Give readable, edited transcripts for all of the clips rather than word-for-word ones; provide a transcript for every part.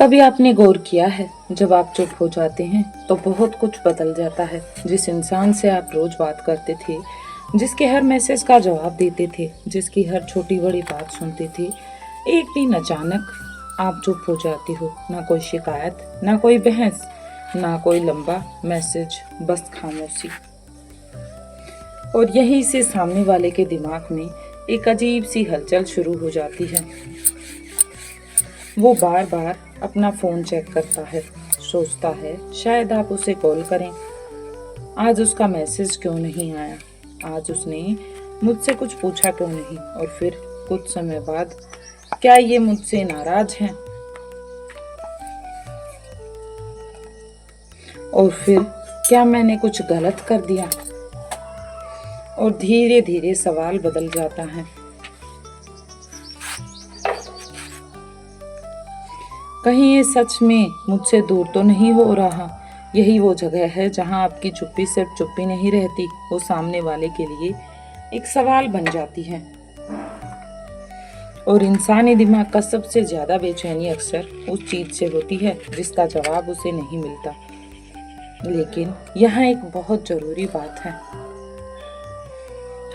कभी आपने गौर किया है, जब आप चुप हो जाते हैं तो बहुत कुछ बदल जाता है। जिस इंसान से आप रोज बात करते थे, जिसके हर मैसेज का जवाब देते थे, जिसकी हर छोटी बड़ी बात सुनते थे, एक दिन अचानक आप चुप हो जाती हो। ना कोई शिकायत, ना कोई बहस, ना कोई लंबा मैसेज, बस खामोशी। और यहीं से सामने वाले के दिमाग में एक अजीब सी हलचल शुरू हो जाती है। वो बार बार अपना फोन चेक करता है, सोचता है शायद आप उसे कॉल करें। आज उसका मैसेज क्यों नहीं आया, आज उसने मुझसे कुछ पूछा क्यों नहीं, और फिर कुछ समय बाद क्या ये मुझसे नाराज हैं, और फिर क्या मैंने कुछ गलत कर दिया। और धीरे धीरे सवाल बदल जाता है। कहीं ये सच में मुझसे दूर तो नहीं हो रहा। यही वो जगह है जहां आपकी चुप्पी सिर्फ चुप्पी नहीं रहती, वो सामने वाले के लिए एक सवाल बन जाती है। और इंसानी दिमाग का सबसे ज्यादा बेचैनी अक्सर उस चीज से होती है जिसका जवाब उसे नहीं मिलता। लेकिन यहाँ एक बहुत जरूरी बात है,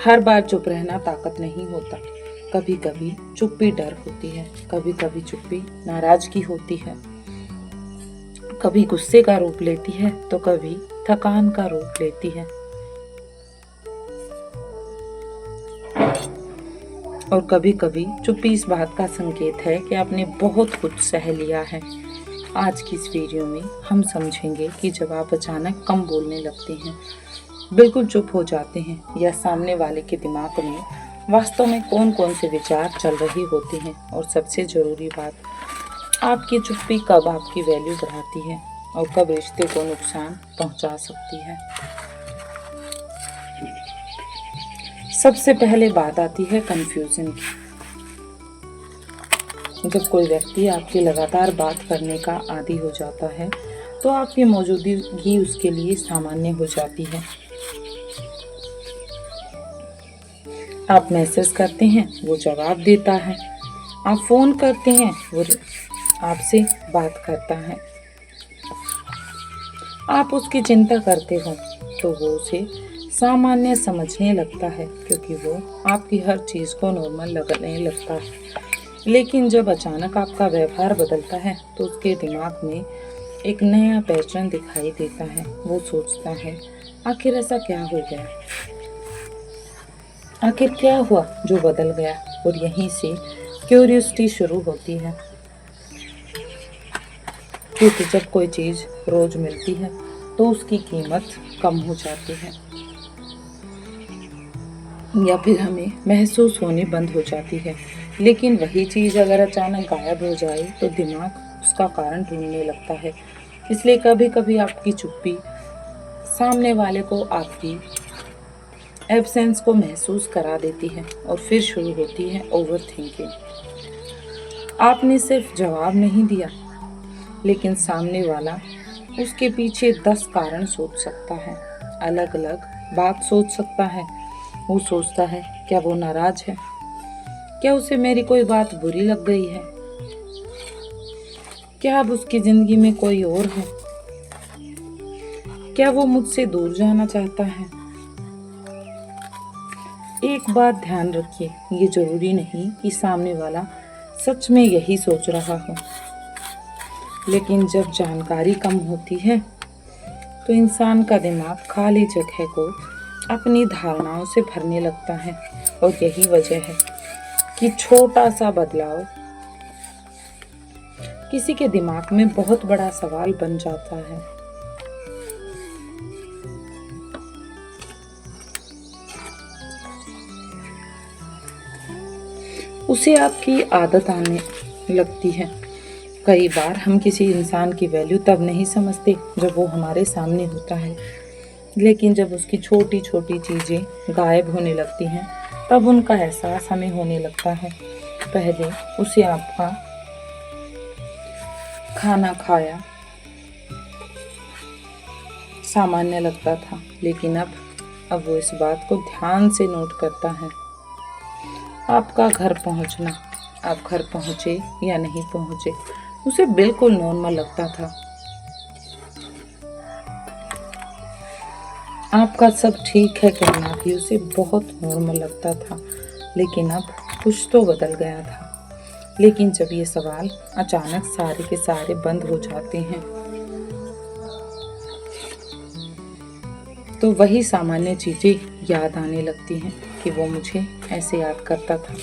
हर बार चुप रहना ताकत नहीं होता। कभी कभी चुप्पी डर होती है, कभी कभी चुप्पी नाराजगी होती है, कभी गुस्से का रूप लेती है तो कभी थकान का रूप लेती है। और कभी कभी चुप्पी इस बात का संकेत है कि आपने बहुत कुछ सह लिया है। आज की इस वीडियो में हम समझेंगे कि जब आप अचानक कम बोलने लगते हैं, बिल्कुल चुप हो जाते हैं, या सामने वाले के दिमाग में वास्तव में कौन कौन से विचार चल रहे होते हैं। और सबसे जरूरी बात, आपकी चुप्पी कब आपकी वैल्यू बढ़ाती है और कब रिश्ते को नुकसान पहुंचा सकती है। सबसे पहले बात आती है कंफ्यूजन की। जब कोई व्यक्ति आपकी लगातार बात करने का आदी हो जाता है तो आपकी मौजूदगी उसके लिए सामान्य हो जाती है। आप मैसेज करते हैं, वो जवाब देता है। आप फोन करते हैं, वो आपसे बात करता है। आप उसकी चिंता करते हो तो वो उसे सामान्य समझने लगता है, क्योंकि वो आपकी हर चीज को नॉर्मल लगने लगता है। लेकिन जब अचानक आपका व्यवहार बदलता है तो उसके दिमाग में एक नया पैटर्न दिखाई देता है। वो सोचता है, आखिर ऐसा क्या हो गया, आखिर क्या हुआ जो बदल गया। और यहीं से क्यूरियोसिटी शुरू होती है, क्योंकि जब कोई चीज रोज मिलती है तो उसकी कीमत कम हो जाती है, या फिर हमें महसूस होनी बंद हो जाती है। लेकिन वही चीज अगर अचानक गायब हो जाए तो दिमाग उसका कारण ढूंढने लगता है। इसलिए कभी कभी आपकी चुप्पी सामने वाले को आपकी एब्सेंस को महसूस करा देती है। और फिर शुरू होती है ओवर थिंकिंग। आपने सिर्फ जवाब नहीं दिया, लेकिन सामने वाला उसके पीछे 10 कारण सोच सकता है, अलग अलग बात सोच सकता है। वो सोचता है, क्या वो नाराज है, क्या उसे मेरी कोई बात बुरी लग गई है, क्या अब उसकी जिंदगी में कोई और है, क्या वो मुझसे दूर जाना चाहता है। एक बात ध्यान रखिए, ये जरूरी नहीं कि सामने वाला सच में यही सोच रहा हो। लेकिन जब जानकारी कम होती है तो इंसान का दिमाग खाली जगह को अपनी धारणाओं से भरने लगता है। और यही वजह है कि छोटा सा बदलाव किसी के दिमाग में बहुत बड़ा सवाल बन जाता है। उसे आपकी आदत आने लगती है। कई बार हम किसी इंसान की वैल्यू तब नहीं समझते जब वो हमारे सामने होता है, लेकिन जब उसकी छोटी छोटी चीजें गायब होने लगती हैं तब उनका एहसास हमें होने लगता है। पहले उसे आपका खाना खाया सामान्य लगता था, लेकिन अब वो इस बात को ध्यान से नोट करता है। आपका घर पहुंचना, आप घर पहुंचे या नहीं पहुंचे, उसे बिल्कुल नॉर्मल लगता था। आपका सब ठीक है कहना भी उसे बहुत नॉर्मल लगता था, लेकिन अब कुछ तो बदल गया था। लेकिन जब ये सवाल अचानक सारे के सारे बंद हो जाते हैं, तो वही सामान्य चीजें याद आने लगती हैं कि वो मुझे ऐसे याद करता था,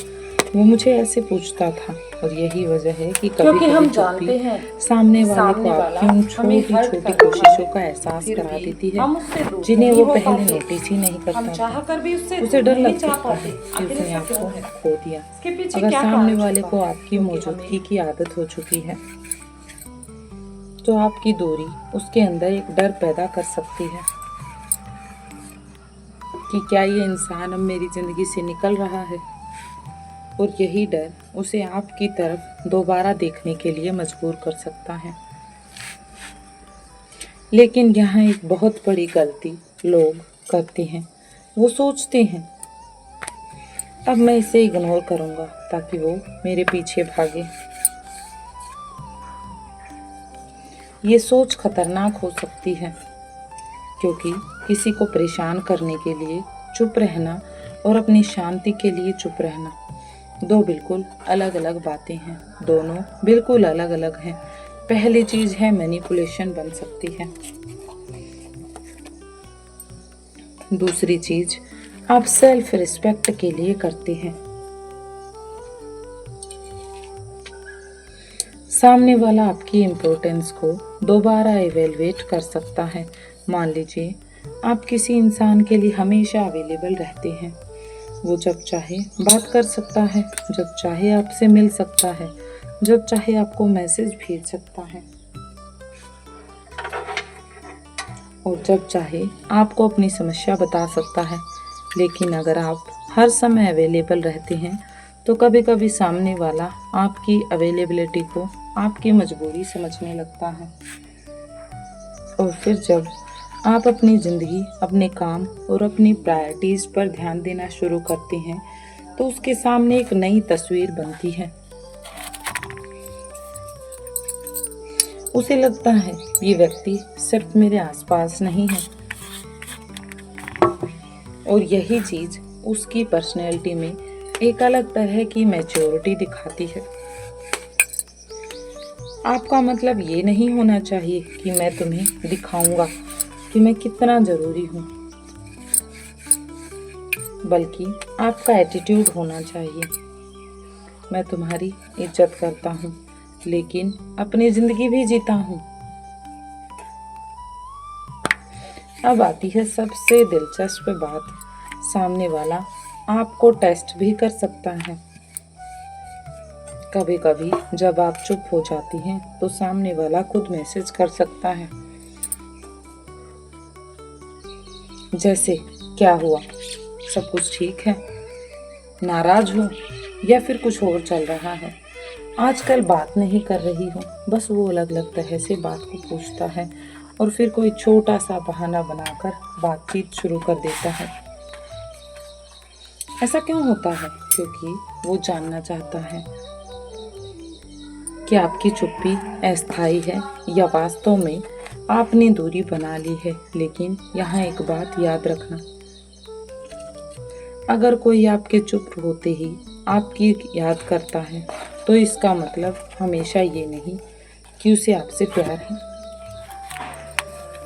वो मुझे ऐसे पूछता था। और यही वजह है कि कभी क्योंकि हम कभी जानते हैं सामने वाले को वाला आपकी उन हमें छोटी हर्ट छोटी कर रहा कोशिशों है, का एहसास फिर करा भी देती है, हम उससे दूर जिन्हें नहीं वो हो पहले पाते। नोटिस ही नहीं हम करता चाह था। कर भी उससे उसे दूर डर नहीं लग जा सकता है पाते। कि आखिर उसने ऐसा क्यों आपको है? खो दिया। इसके पीछे अगर क्या सामने कारण वाले छुपा को है? आपकी क्योंकि मौजूदगी हमें की आदत हो चुकी है, तो आपकी दूरी उसके अंदर एक डर पैदा कर सकती है कि क्या ये इंसान अब मेरी जिंदगी से निकल रहा है। और यही डर उसे आपकी तरफ दोबारा देखने के लिए मजबूर कर सकता है। लेकिन यहाँ एक बहुत बड़ी गलती लोग करते हैं। वो सोचते हैं अब मैं इसे इग्नोर करूंगा ताकि वो मेरे पीछे भागे। ये सोच खतरनाक हो सकती है, क्योंकि किसी को परेशान करने के लिए चुप रहना और अपनी शांति के लिए चुप रहना दो बिल्कुल अलग अलग बातें हैं। दोनों बिल्कुल अलग अलग हैं। पहली चीज है मैनिपुलेशन बन सकती है। दूसरी चीज आप सेल्फ रिस्पेक्ट के लिए करते हैं। सामने वाला आपकी इम्पोर्टेंस को दोबारा इवेलुएट कर सकता है। मान लीजिए आप किसी इंसान के लिए हमेशा अवेलेबल रहते हैं। वो जब चाहे बात कर सकता है, जब चाहे आपसे मिल सकता है, जब चाहे आपको मैसेज भेज सकता है, और जब चाहे आपको अपनी समस्या बता सकता है। लेकिन अगर आप हर समय अवेलेबल रहते हैं, तो कभी कभी सामने वाला आपकी अवेलेबिलिटी को आपकी मजबूरी समझने लगता है। और फिर जब आप अपनी ज़िंदगी, अपने काम और अपनी प्रायोरिटीज़ पर ध्यान देना शुरू करते हैं, तो उसके सामने एक नई तस्वीर बनती है। उसे लगता है ये व्यक्ति सिर्फ मेरे आसपास नहीं है, और यही चीज़ उसकी पर्सनैलिटी में एक अलग तरह की मैच्योरिटी दिखाती है। आपका मतलब ये नहीं होना चाहिए कि मैं तुम्हें दिखाऊंगा कि मैं कितना ज़रूरी हूँ, बल्कि आपका एटीट्यूड होना चाहिए मैं तुम्हारी इज्जत करता हूँ, लेकिन अपनी ज़िंदगी भी जीता हूँ। अब आती है सबसे दिलचस्प बात, सामने वाला आपको टेस्ट भी कर सकता है। कभी कभी जब आप चुप हो जाती हैं, तो सामने वाला खुद मैसेज कर सकता है, जैसे क्या हुआ, सब कुछ ठीक है, नाराज हो या फिर कुछ और चल रहा है, आजकल बात नहीं कर रही हो। बस वो अलग अलग तरह से बात को पूछता है और फिर कोई छोटा सा बहाना बनाकर बातचीत शुरू कर देता है। ऐसा क्यों होता है? क्योंकि वो जानना चाहता है कि आपकी चुप्पी अस्थायी है या वास्तव में आपने दूरी बना ली है। लेकिन यहाँ एक बात याद रखना, अगर कोई आपके चुप होते ही आपकी याद करता है, तो इसका मतलब हमेशा ये नहीं कि उसे आपसे प्यार है।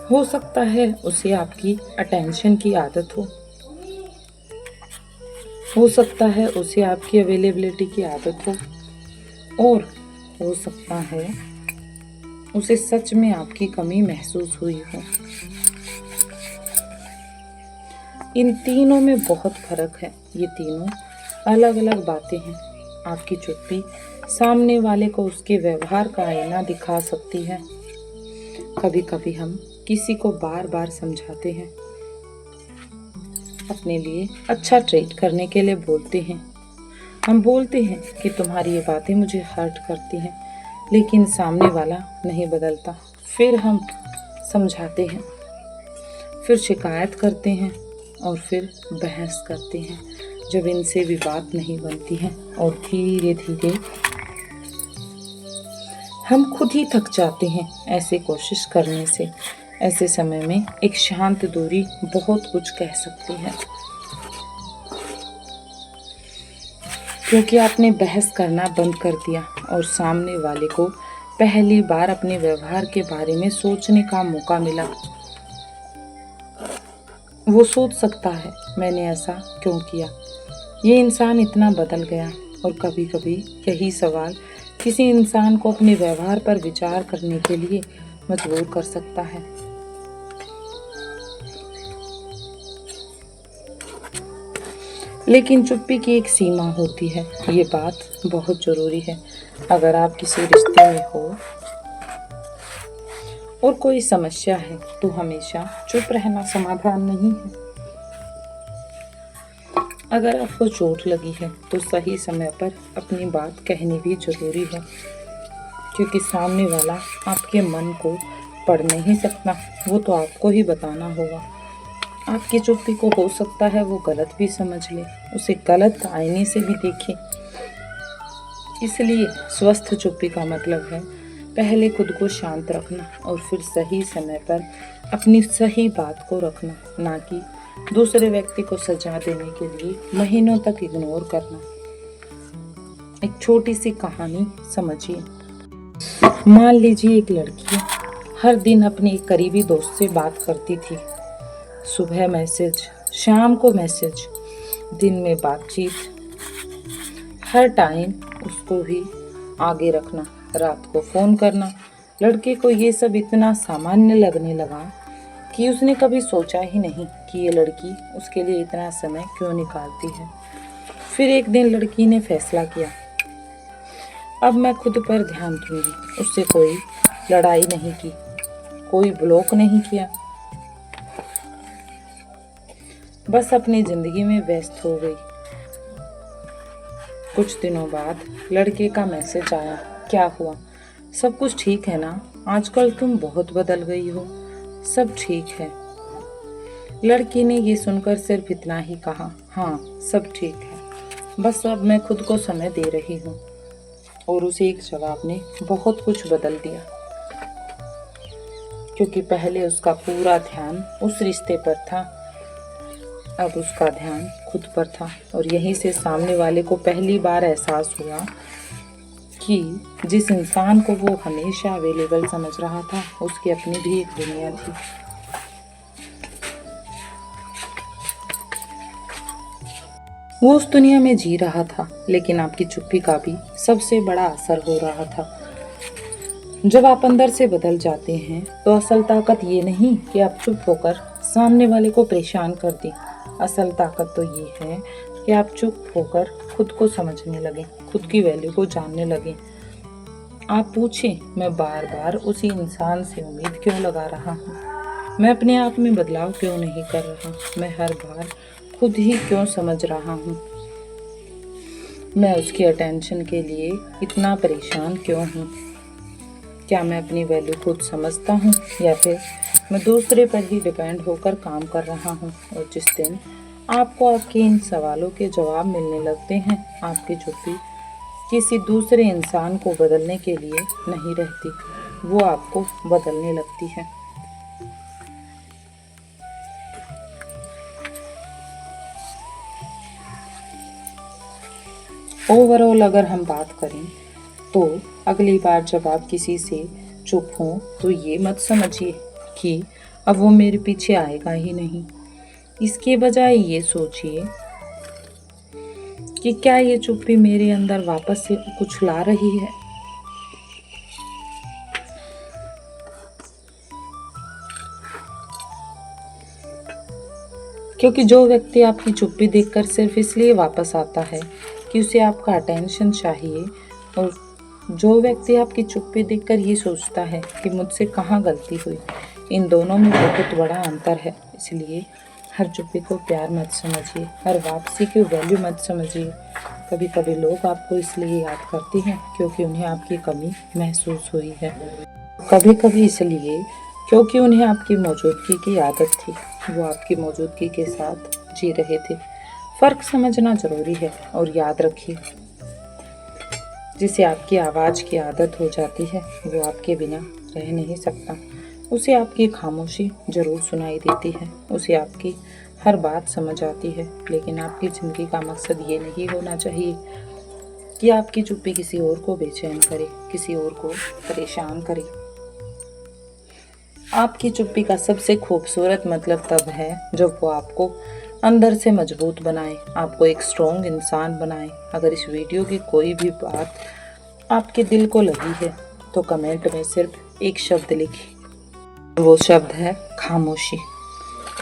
हो सकता है उसे आपकी अटेंशन की आदत हो सकता है उसे आपकी अवेलेबिलिटी की आदत हो, और हो सकता है उसे सच में आपकी कमी महसूस हुई हो। इन तीनों में बहुत फर्क है। ये तीनों अलग अलग बातें हैं। आपकी चुप्पी सामने वाले को उसके व्यवहार का आईना दिखा सकती है। कभी कभी हम किसी को बार बार समझाते हैं, अपने लिए अच्छा ट्रीट करने के लिए बोलते हैं। हम बोलते हैं कि तुम्हारी ये बातें मुझे हर्ट करती हैं, लेकिन सामने वाला नहीं बदलता। फिर हम समझाते हैं, फिर शिकायत करते हैं और फिर बहस करते हैं। जब इनसे भी बात नहीं बनती है और धीरे धीरे हम खुद ही थक जाते हैं ऐसे कोशिश करने से। ऐसे समय में एक शांत दूरी बहुत कुछ कह सकती है, क्योंकि आपने बहस करना बंद कर दिया और सामने वाले को पहली बार अपने व्यवहार के बारे में सोचने का मौका मिला। वो सोच सकता है, मैंने ऐसा क्यों किया, ये इंसान इतना बदल गया। और कभी कभी यही सवाल किसी इंसान को अपने व्यवहार पर विचार करने के लिए मजबूर कर सकता है। लेकिन चुप्पी की एक सीमा होती है, ये बात बहुत जरूरी है। अगर आप किसी रिश्ते में हो और कोई समस्या है तो हमेशा चुप रहना समाधान नहीं है। अगर आपको चोट लगी है तो सही समय पर अपनी बात कहनी भी जरूरी है, क्योंकि सामने वाला आपके मन को पढ़ नहीं सकता, वो तो आपको ही बताना होगा। आपकी चुप्पी को हो सकता है वो गलत भी समझ ले, उसे गलत आईने से भी देखे। इसलिए स्वस्थ चुप्पी का मतलब है पहले खुद को शांत रखना और फिर सही समय पर अपनी सही बात को रखना, ना कि दूसरे व्यक्ति को सजा देने के लिए महीनों तक इग्नोर करना। एक छोटी सी कहानी समझिए। मान लीजिए एक लड़की हर दिन अपने एक करीबी दोस्त से बात करती थी। सुबह मैसेज, शाम को मैसेज, दिन में बातचीत, हर टाइम उसको ही आगे रखना, रात को फ़ोन करना। लड़के को ये सब इतना सामान्य लगने लगा कि उसने कभी सोचा ही नहीं कि ये लड़की उसके लिए इतना समय क्यों निकालती है। फिर एक दिन लड़की ने फैसला किया, अब मैं खुद पर ध्यान दूंगी। उससे कोई लड़ाई नहीं की, कोई ब्लॉक नहीं किया, बस अपनी जिंदगी में व्यस्त हो गई। कुछ दिनों बाद लड़के का मैसेज आया, क्या हुआ, सब कुछ ठीक है ना, आजकल तुम बहुत बदल गई हो, सब ठीक है। लड़की ने ये सुनकर सिर्फ इतना ही कहा, हाँ सब ठीक है, बस अब मैं खुद को समय दे रही हूँ। और उसे एक जवाब ने बहुत कुछ बदल दिया, क्योंकि पहले उसका पूरा ध्यान उस रिश्ते पर था, अब उसका ध्यान खुद पर था। और यहीं से सामने वाले को पहली बार एहसास हुआ कि जिस इंसान को वो हमेशा अवेलेबल समझ रहा था, उसकी अपनी भी एक दुनिया थी। वो उस दुनिया में जी रहा था, लेकिन आपकी चुप्पी का भी सबसे बड़ा असर हो रहा था। जब आप अंदर से बदल जाते हैं तो असल ताकत ये नहीं कि आप चुप होकर सामने वाले को परेशान कर दें। असल ताकत तो ये है कि आप चुप होकर खुद को समझने लगें, खुद की वैल्यू को जानने लगें। आप पूछें, मैं बार बार उसी इंसान से उम्मीद क्यों लगा रहा हूँ, मैं अपने आप में बदलाव क्यों नहीं कर रहा, मैं हर बार खुद ही क्यों समझ रहा हूँ, मैं उसकी अटेंशन के लिए इतना परेशान क्यों हूँ। क्या मैं अपनी वैल्यू खुद समझता हूँ या फिर मैं दूसरे पर ही डिपेंड होकर काम कर रहा हूँ। और जिस दिन आपको आपके इन सवालों के जवाब मिलने लगते हैं, आपकी चुप्पी किसी दूसरे इंसान को बदलने के लिए नहीं रहती, वो आपको बदलने लगती है। ओवरऑल अगर हम बात करें तो अगली बार जब आप किसी से चुप हों तो ये मत समझिए कि अब वो मेरे पीछे आएगा ही नहीं। इसके बजाय ये सोचिए कि क्या ये चुप्पी मेरे अंदर वापस से कुछ ला रही है। क्योंकि जो व्यक्ति आपकी चुप्पी देखकर सिर्फ इसलिए वापस आता है कि उसे आपका अटेंशन चाहिए, और जो व्यक्ति आपकी चुप्पी देखकर ये सोचता है कि मुझसे कहाँ गलती हुई, इन दोनों में बहुत बड़ा अंतर है। इसलिए हर चुप्पी को प्यार मत समझिए, हर वापसी की वैल्यू मत समझिए। कभी कभी लोग आपको इसलिए याद करते हैं क्योंकि उन्हें आपकी कमी महसूस हुई है, कभी कभी इसलिए क्योंकि उन्हें आपकी मौजूदगी की आदत थी, वो आपकी मौजूदगी के साथ जी रहे थे। फ़र्क समझना ज़रूरी है। और याद रखिए, जिसे आपकी आवाज़ की आदत हो जाती है, वो आपके बिना रह नहीं सकता। उसे आपकी खामोशी ज़रूर सुनाई देती है, उसे आपकी हर बात समझ आती है, लेकिन आपकी ज़िंदगी का मकसद ये नहीं होना चाहिए कि आपकी चुप्पी किसी और को बेचैन करे, किसी और को परेशान करे। आपकी चुप्पी का सबसे खूबसूरत मतलब तब है जब वो आपको अंदर से मजबूत बनाए, आपको एक स्ट्रॉन्ग इंसान बनाए। अगर इस वीडियो की कोई भी बात आपके दिल को लगी है तो कमेंट में सिर्फ एक शब्द लिखिए, वो शब्द है खामोशी।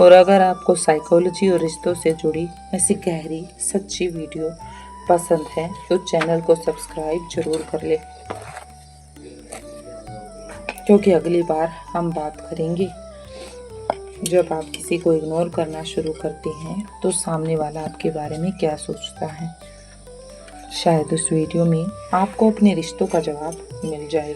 और अगर आपको साइकोलॉजी और रिश्तों से जुड़ी ऐसी गहरी सच्ची वीडियो पसंद है तो चैनल को सब्सक्राइब जरूर कर ले, क्योंकि अगली बार हम बात करेंगे जब आप किसी को इग्नोर करना शुरू करते हैं तो सामने वाला आपके बारे में क्या सोचता है। शायद उस वीडियो में आपको अपने रिश्तों का जवाब मिल जाए।